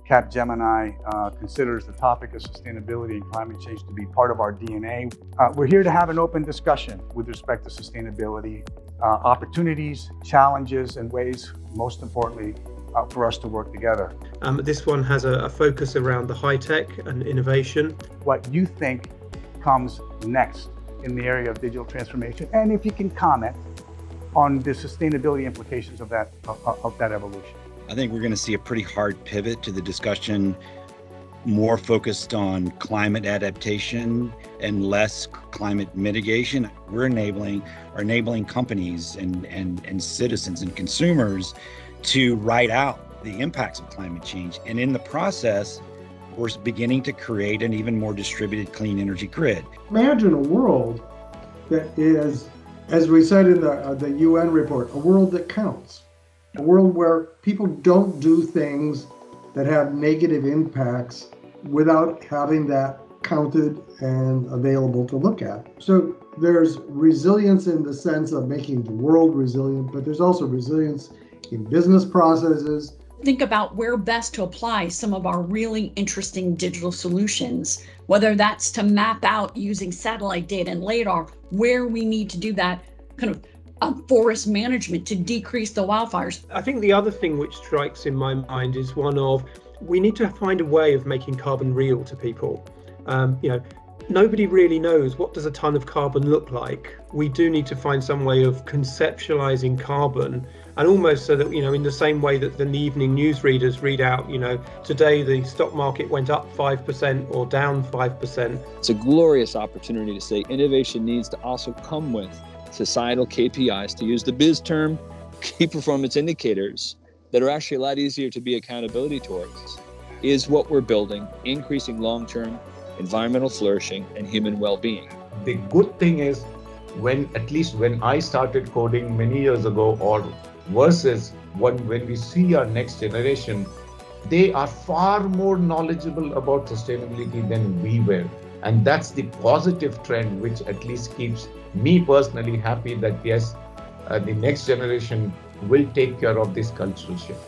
Capgemini considers the topic of sustainability and climate change to be part of our DNA. We're here to have an open discussion with respect to sustainability, opportunities, challenges, and ways, most importantly, for us to work together. This one has a focus around the high tech and innovation. What you think comes next in the area of digital transformation, and if you can comment on the sustainability implications of that evolution. I think we're going to see a pretty hard pivot to the discussion, more focused on climate adaptation and less climate mitigation. We're enabling companies and citizens and consumers to write out the impacts of climate change. And in the process, we're beginning to create an even more distributed clean energy grid. Imagine a world that is, as we said in the UN report, a world that counts. A world where people don't do things that have negative impacts without having that counted and available to look at. So there's resilience in the sense of making the world resilient, but there's also resilience in business processes. Think about where best to apply some of our really interesting digital solutions, whether that's to map out using satellite data and radar, where we need to do that kind of forest management to decrease the wildfires. I think the other thing which strikes in my mind is one of, we need to find a way of making carbon real to people. Nobody really knows, what does a ton of carbon look like? We do need to find some way of conceptualizing carbon, and almost so that, in the same way that the evening news readers read out, today the stock market went up 5% or down 5%. It's a glorious opportunity to say innovation needs to also come with societal KPIs, to use the biz term, key performance indicators, that are actually a lot easier to be accountability towards. Is what we're building increasing long-term environmental flourishing and human well-being? The good thing is, at least when I started coding many years ago, or versus when we see our next generation, they are far more knowledgeable about sustainability than we were. And that's the positive trend, which at least keeps me personally happy that yes, the next generation will take care of this cultural shift.